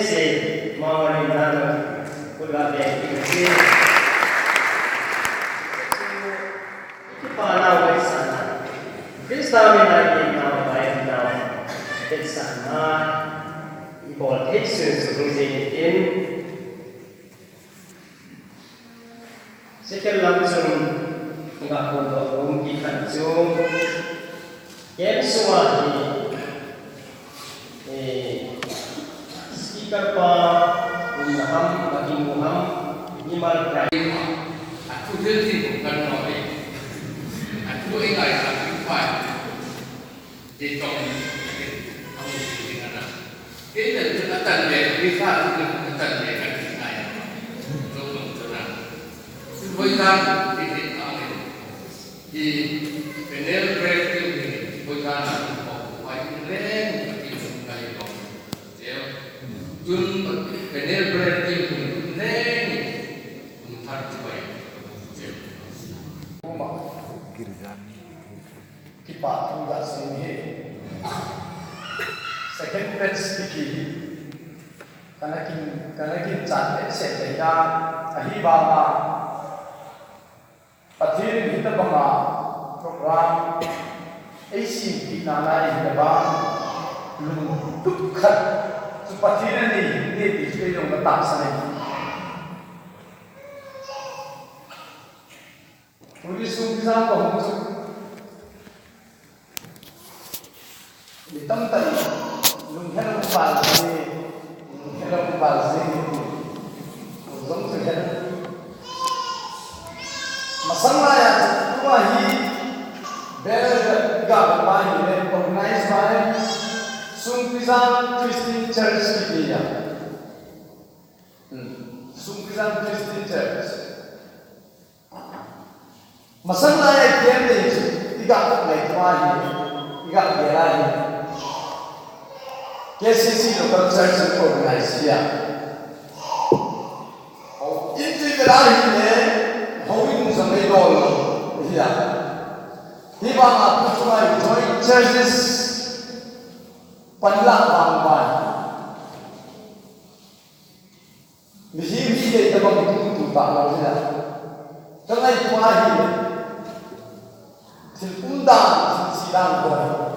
se mawari nana kulate ikasi Kipana wa sana Krista mi na ni na wa na sana ibol heksun sulusi in Second langsung enggak untuk mungkin kanjung yang semua speaker pa Muhammad bagi Muhammad Imal Prai aku jadi bukan nabi aku ingat aku fai di tong aku di mana kita jumatan dia bisa jumatan dia kan saya belum tenang bukan di panel breaking ini bukan wajibnya itu kayak dia jun panel breaking ini empat baik kita tunggu sini second page sedikit karena kita cari sejajar ahibama Patin kita bangga program AC kita naik depan lungkap seperti ini di yang letak sana. Tulis sumpah bahwa di tempat lungkap balzi, Masalah yang kedua ini bergabung dengan organized by Sungkizan Christian Church India. Sungkizan Christian Church. Masalah yang kedua ini tiga ini. KCC local church organized ya. Itu ini. Holding some idol here. Hibang aku cuma join churches panlang bangban. Mesti dia dapat itu tak lalu dia. Jangan itu ahi. Undang sidang boleh.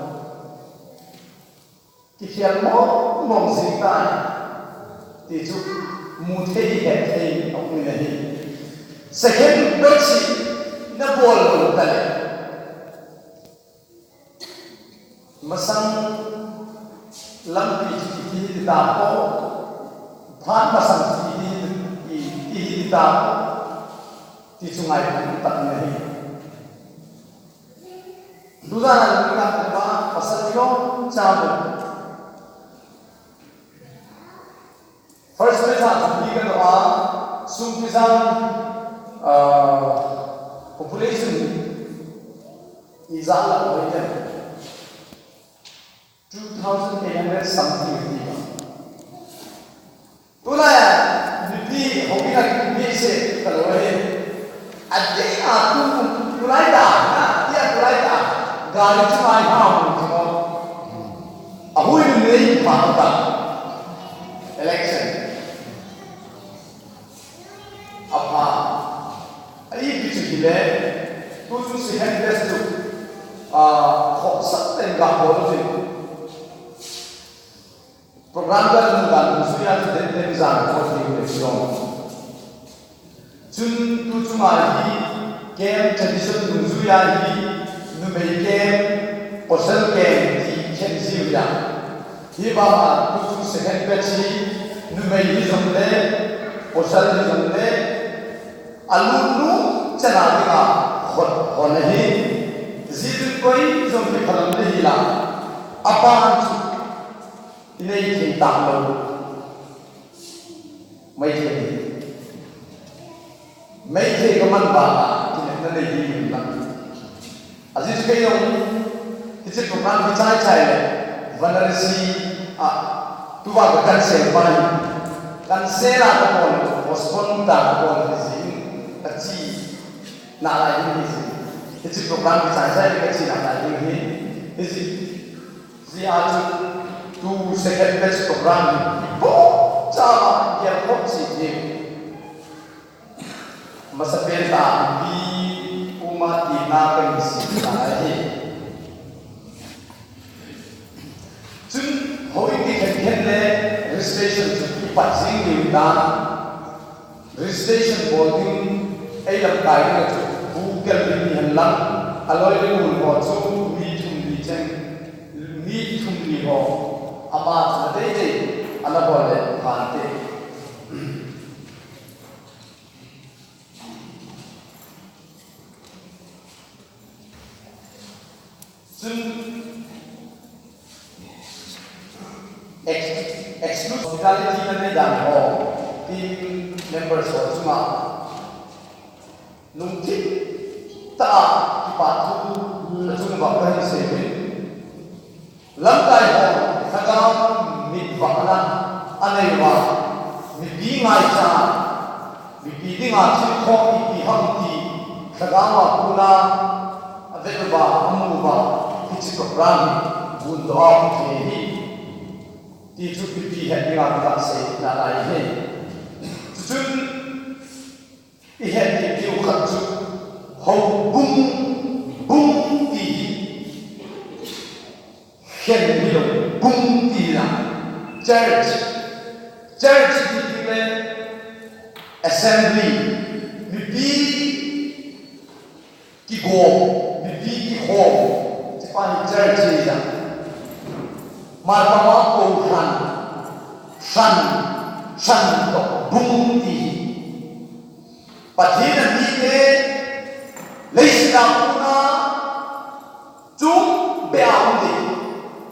Kikian mau sidang. Tijuk mutih hati aku ini. Second versi na bol tale masang lampi di tapo phan masang di tapo di sungai tak nahi duzana kita apa pasal yo cabu first message di kedua sungkisan population is all over 2,800 something. Tula ya, di hobi nak di se kalau ada aku mulai dah, dia mulai dah. Gari cuma cuma. Aku ini apa? Election. Apa? Ini bicara tu sehat bestu, khosat tengah boleh. Program dan sudah terdengar zaman konfirmasi. Jun tu cuma ini game tradisi sudah ini nubai game, posel game di kenzi sudah. Ini bahawa tu sehat bestu nubai ini sampai posel ini sampai. Alumnu chana diga honahi zid koi zombi khalam nahi la apan inai thinta lo mai the kaman ba tinna nei hi la aziz kai yong kisit program bichai chai le vanarsi tuwa ka kan se pai kan se la ka pon postpone ta pon kecil, nak lagi ni, kecil program kita saya kecil nak lagi ni, kecil, si aju 2 second batch program bo cha ya khop chi ni masapen ta bi uma ti na kan si ta hi chun hoi ti khen le registration chu pa sing ni da registration boarding ai lam kai na chu bu kel ni han lam aloi le mun ho chu mi thum ni chen mi thum ni ho ama na dei dei ala bo le phan te chun exclude hospitality na ne dan ho team members ho chuma nung ti ta ki pa thu na chung ba ka se be lam kai ho saka mi va na anai wa mi bi ngai cha mi bi ding a chi kho ki pi ham ti saka ma kuna ave ba amu ba ki chi program bun do ki ni ti chu pi he ni ga ka se na lai he chun i he ti ki u khat chu ho bum ti khen ni lo bum ti la church ti le assembly mi pi ki go mi pi ki ho ti pa ni church ni la ma pa ma ko san to bum ti pathina ni te leisna kuna chu beau ni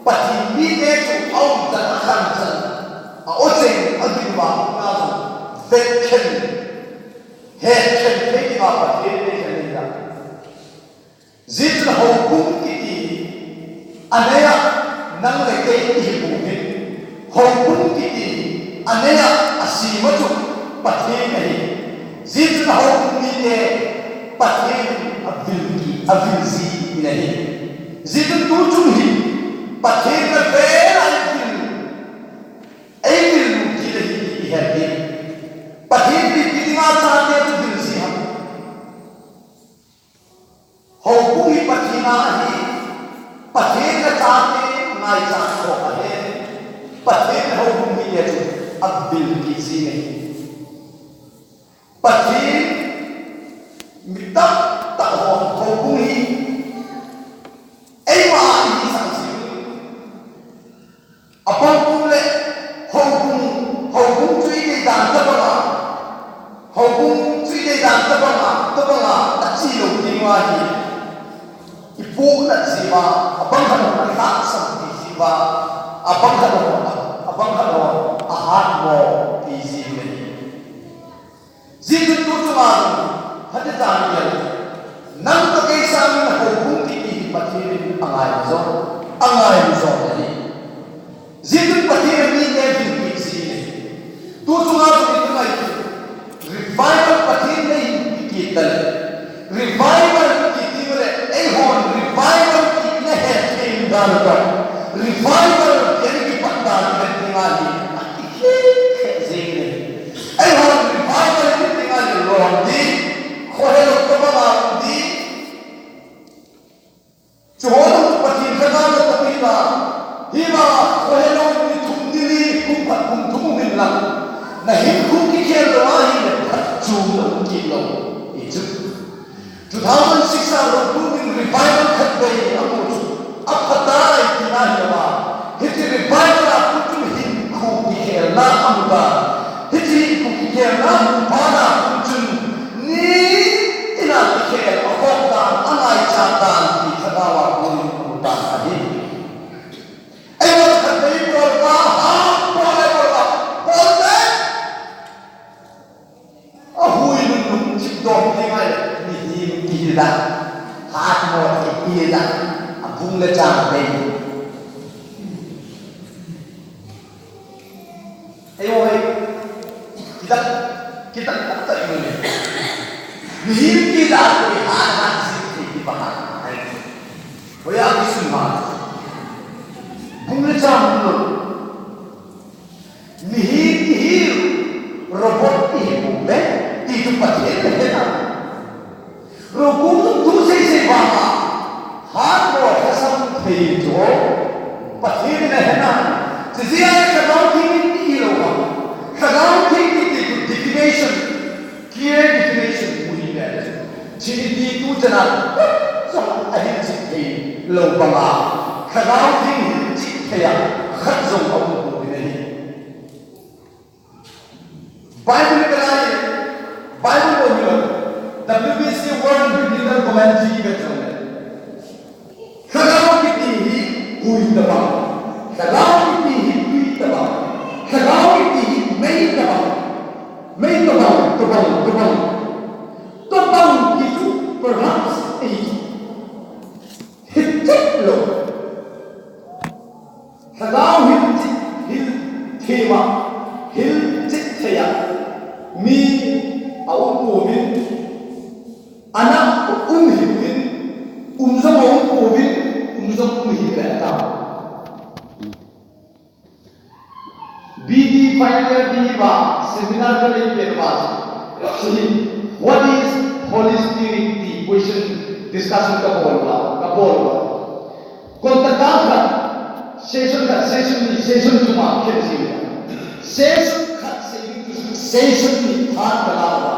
pathin ni te chu au ta khan chan a o chen a din ba na chu vechen he chen te ki ba pathin te chen ni da zit na ho bum ti anaya nang le ke ti bu ni ho bum ti anaya asima chu pathin nei zit na ho bum ni te pathin avil si nahi zit tu chung hi pathin na ve ai vil ki le hi hai ni pathin bi dinga cha te tu vil si ham ho ku hi pathina hi pathin na cha te ngai cha ko hai pathin ho ku mi le tu avil ki si nahi pathin mitak tak ho ku hi ai ma hi sang si apang ku le ho ku chui de dan ta ba ho ku chui de dan ta ba a chi lo ti wa hi i pu na si ba apang ha na ta sang ti si ba apang ha a hat mo ti si ne zin tu tu ma hadi tan ya nang to kai sang na ho ku ti pathin angai zo ni zin pathin ni ne ti si tu tu ma tu mai revival pathin nei ki tal revival ki ti le ei hon revival ki ne he tin dan ka revival ki patta ne tinga ni ki zin ne ei hon revival ki tinga ni ro di khoe lo to ba di chuhon pathin ka na to pi na hi ma khoe lo ni thum di ni kum phat kum thum min la na hin khu ki khel lo a hi ne phat chu lo ki lo i chu 2006 lo tu min revival khat bei amu chu apata ai ti na hi ma hi revival a ku chu hin khu ki khel na amu ba hi khu ki khel na pa na ku chu ni ina ki khel a ko ta angai cha ta ki khada wa ku ni ku ta a hi ai wa khat bei ko ba ha ko le ko ba ko le a hui lu chi do ni ngai ni ki da ha mo ki da a bung le cha bei ai oi kita tak ini Mihir kita aku ha si ki pa ha ai. Hoya aku semua. Bung le cha pathe ne hai na zia khadau thi lo ba khadau thi definition clear definition puri hai chini tu jana so ahin chi thi lo ba ma khadau thi chi thaya khat zong au ko ni Bible kalai Bible ko ni WBC World Biblical Commentary ka chone khadau ki thi hui ta ba khadau ki thi hui ta ba khadau ki thi mai ta ba mai ta ba to ba ki tu perhaps hit lo khadau hil thema hil chit thaya mi au ko bin ana hibin zong au ko bin zong hibin ta BD final year diva seminar ka le perwa what is Holy Spirit the question discussion ka bolwa konta ka session tuma kesi session ni than kalawa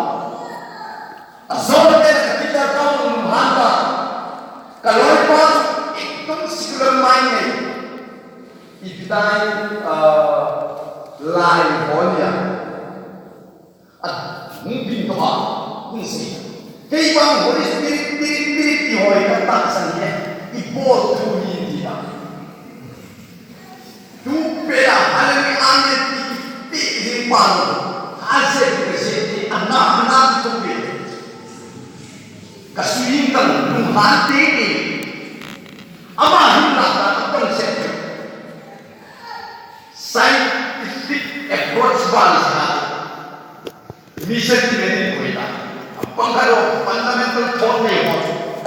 azor ke kita tahu mata kalau pas ekdom secular mind ni ibdai line holia mungkin kah mungkin kei bang Holy Spirit di hoi ka tak sanye ibol tu dia tu pera halani ane ti himpan hasil presenti anak tu pe kasuin kan hati ni ama hinna ka konsep scientific approach balsa mission ki mene koila pangkaro fundamental thought ne ho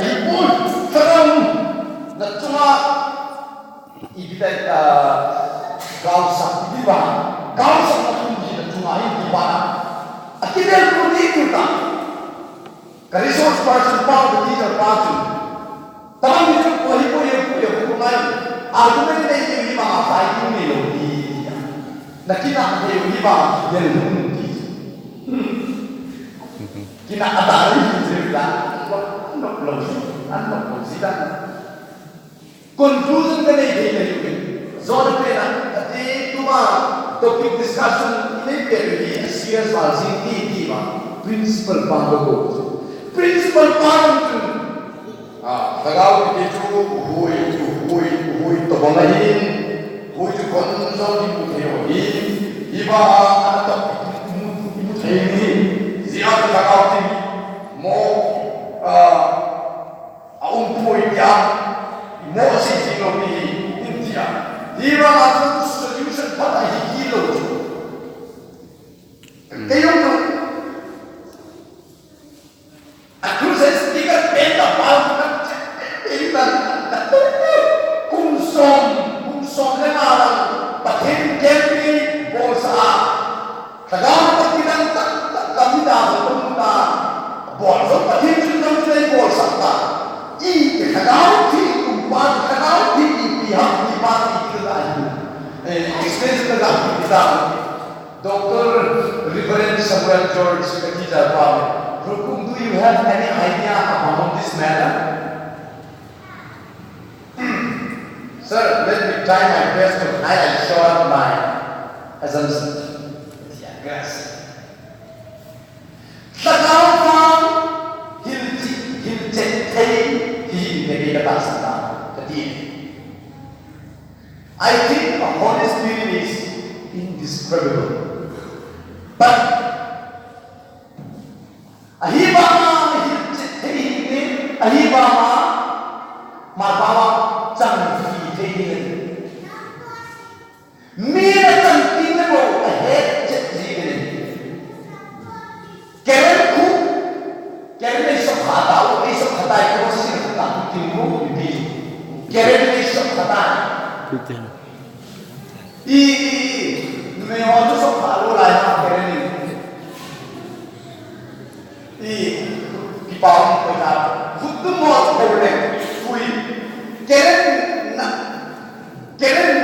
ai pun sarang na tuma ibita gaw sa diba gaw sa pun di tuma diba akidel ko ni kita ka resource person pa the teacher pa tu tamam ni ko hi mai argument ne ni ma fai ni lo di nakina ne ni ba del ni kina atari cerita no sida conclusion ka nahi thi zor pe na ati tuma topic discussion ne pe ri serious balsi ti ba principal pa ko principal pa tu tagaw ki chu hui to bangahin hui tu kon zo ni mu theo iba ata mu thei zia tagaw ti mo aum poi ya mo si lo ni india iba ata solution pata hi kilo kayo no accuses tiga penta pau penta kumsom le mala pathen kempi bolsa tagaw patidan kamida bomba bolsa pathen chundam le bolsa ta I tagaw thi kumpan tagaw thi pihak ni pa ikla explains the kita Dr. Reverend Samuel George Kakija Pam Rukum, do you have any idea about this matter? Sir, let me try my best to highlight short my assumption. Yes. Tagaw pang I think the Holy Spirit is indescribable. But ahibama marbawa chang fi thei me chang tin bo ahead chet ji ne keren so khata o so khata ko sin ka tin mo bi keren so khata me ho so khalo lai ma keren ni pao ko na khut mo ko le fui keren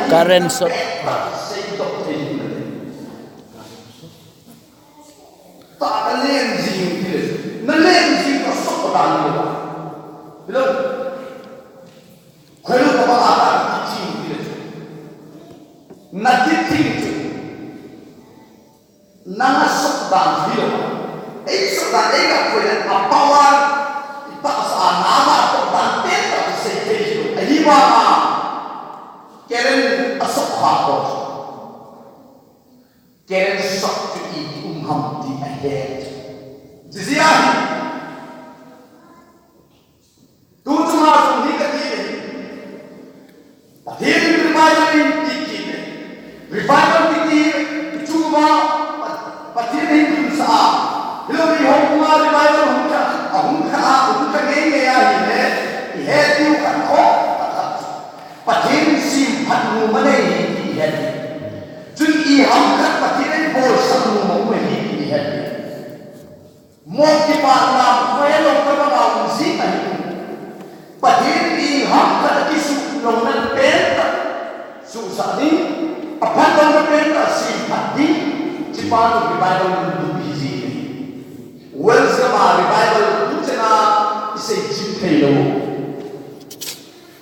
Karen Sot. Karen asok hapos. Karen sok to eat humti ahead. Jiziahi. Tu cuma sumhi katini. Akhirnya revival tiki. Revival tiki cuma patini kunsa. Lalu hukuma revival hukka genge ya ini. Ihe tiu kan ko. Patini sim panu mana ini ihe. Jadi hamkat patini bol satu mau ini ihe. Mau dipandang, melong kepada musik ini. Patini hamkat kisu nongan penta. Susah ni, apa nongan penta sim pati. Cipanu revival untuk busy. Wells kemari revival untuk cina isi cipta lo.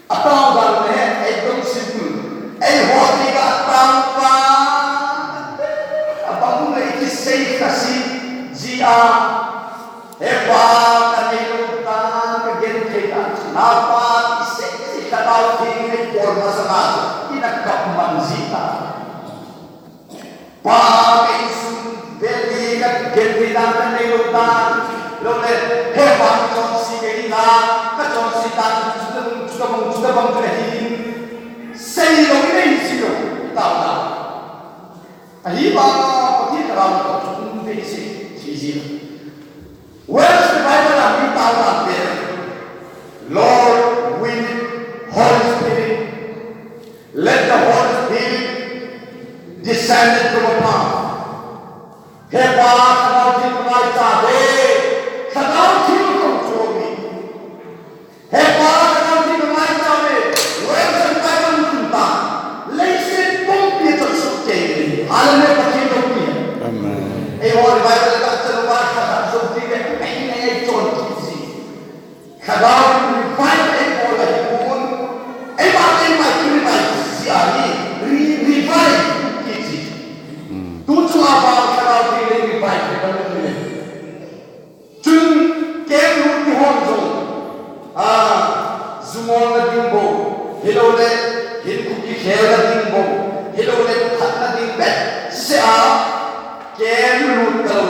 Atau barunya ekdom simple. Hoti ka tanpa apa pun itu say kasih jia. Hepa kanilo ta kagen kita. Napa isi kalau tinggal forma sangat tidak manzita. Pakai sun beli kagen kita kanilo ta. Lalu hepa consi kita, consi ta sudah bang ini. Say lo ini sih tahu tak? Ahiba pergi terang tu besi sih. Where's the Bible that we tahu tak there? Lord, wind, Holy Spirit, let the Holy Spirit descend into the path. Hepa kalau kita cahde, kalau kita control ni. Hepa kalau kita cahde, where's the Bible? Alam में पक्षी लोग भी हैं। एक और बाइबल का चलवा खदा सुनती है कहीं न कहीं चोट किसी खदा रिफाइन एक बोल है कौन एक बात की बात सियाही रिफाइन किसी तू चुना बाल खदा की रिफाइन के बंदे में चुन के रूप की हों जो जुमों में दिंबो हिलोले हिलकुकी खेल का दिंबो हिलोले खतना दिंबे से केर लूटल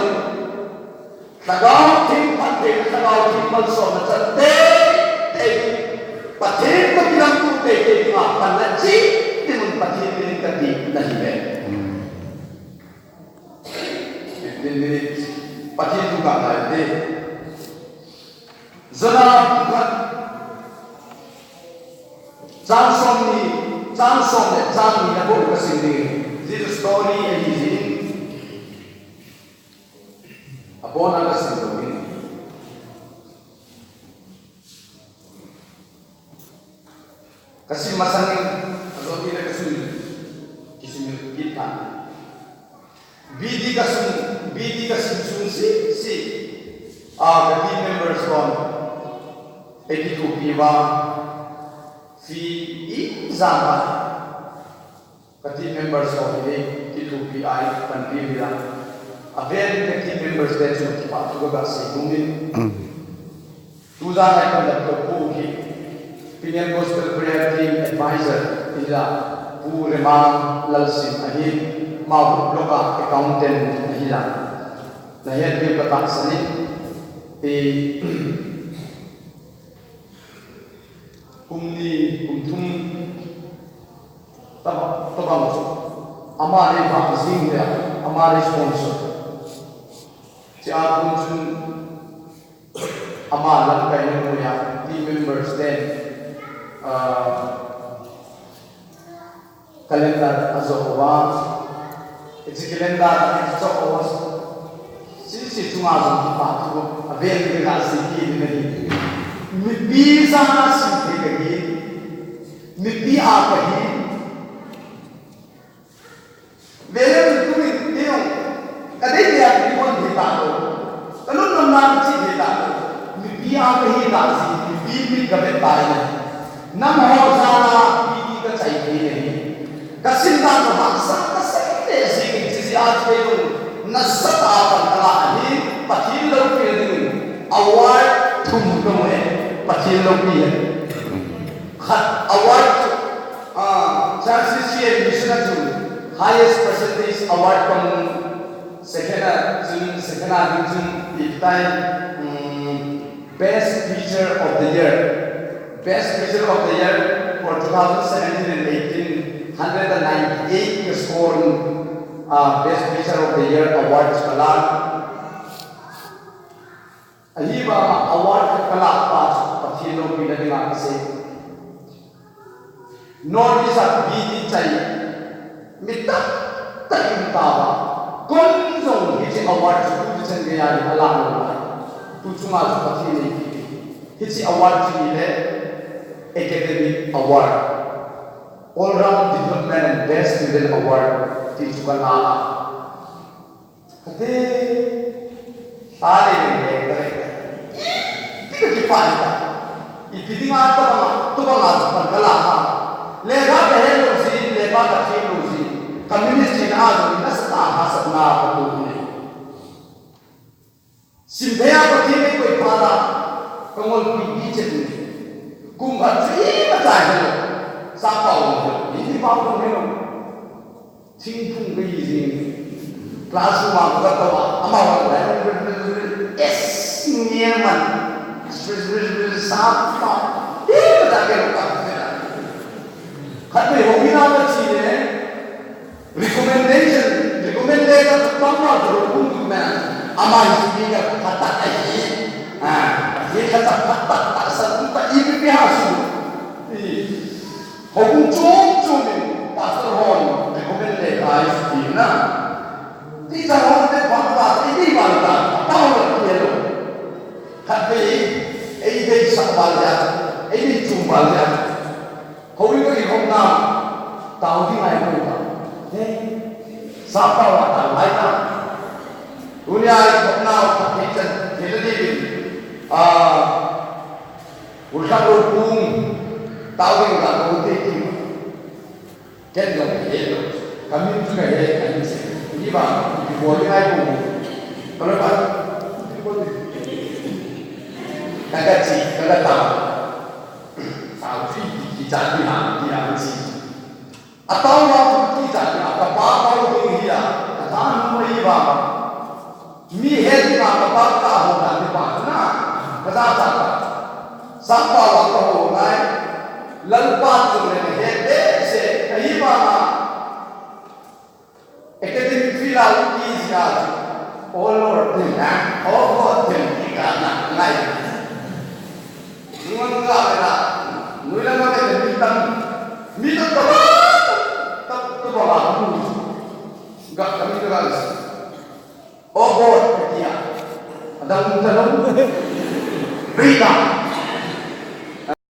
लगाव ठीक पत्ते लगाव ठीक मल सो नचते ते पत्ते तो बिना कुत्ते के दिमाग पर नची तिमुन पत्ते बिना कभी नहीं है दिन पत्ते तो का है जरा Johnson na buong kasindi. This story ay hizin. Apo na kasindi. Kasi masangin, ano kina kasun, kisimil kita. Bidi kasun si. The team members from Ediku Piva. Si Zamba, kati members of the T2PI country bila, a very kati members that you keep up to go say Dumin. Tuza ay conductor Puki, Pinian Gospel Prayer Team Advisor, ila Puremang Lalsin Ahid, Mau Loka Accountant Ahila. Lahir di Batak Sani, kumtum tabang हमारे भाषिंग है हमारे स्पॉन्सर चार कुंचन हमारा कहने को या टीम मेंबर्स दें कैलेंडर अज़ोवा इस कैलेंडर अज़ोवा सिर्फ चुनाव की बात को अवेल के रास्ते की नहीं mi pizza si thei mi pi a kahi vele tu mi teo kadai dia di kon di ta lo kalun nam nam chi di ta lo mi pi a kahi ta si mi pi ka be ta ne nam ho sa na pi ka chai ni ne ka sin ta ko ma sa ka sa te si ki si a pe lo na sa ta pa ta ni pa thi lo pe ni award thum ko me pa thi lo pi khat award Chances here mission to highest percentage award from second best teacher of the year for 2017 and 18 198 score best teacher of the year award kala ahiba award kala pa pathilo pinadinga se North is a big chai. Mita takim tawa. Konjong hiji award tu chen gaya ni alam lai. Tu cuma seperti ini. Hiji award ini le academic award, all round development and best student award di juga lah. Hati tadi ni le. Tidak dipakai. Ini mata tu bangsa berkelah. Lega behel usi, lega kacil usi. Komunis Cina itu nasta hasna betul ni. Simpea begini kau pada kongol pipi cedul. Kumbat sih macam ni. Siapa orang ini bapa ni? Cingkung biji. Kelas rumah kata amawal es nyaman. Siapa? Ini tak kira. Tapi hobi nama ciri recommendation pertama terhubung dengan amal ini kata ini, dia kata tak sampai ini biasa. Hobi cuma pastor hon recommendation ini na. Tidak orang berfakta ini balik tahu dia tu. Tapi ini sahaja, ini cuma saja. Hobi ko ikon na tao di ngai ko ta sapa wa ta lai ta dunia ikon na ta kitchen jadi ulka pung tao di ka ko te ki ken lo ye kami juga ye kami se ini ba di boleh ngai ko kalau ba kagak ci kagak tahu tahu sih jadi dia mesti atau waktu kita apa kalau dia kata noi ba mi het na apa ka ho na di ba na kata kata sapa waktu ho nai lalpa tu ne het se ai ba academic field is ya all over the all the na ngai ngon ga na Nuila mana bintang, bintang tak bawa aku, enggak kami terus. Oh God, dia ada untalan berita.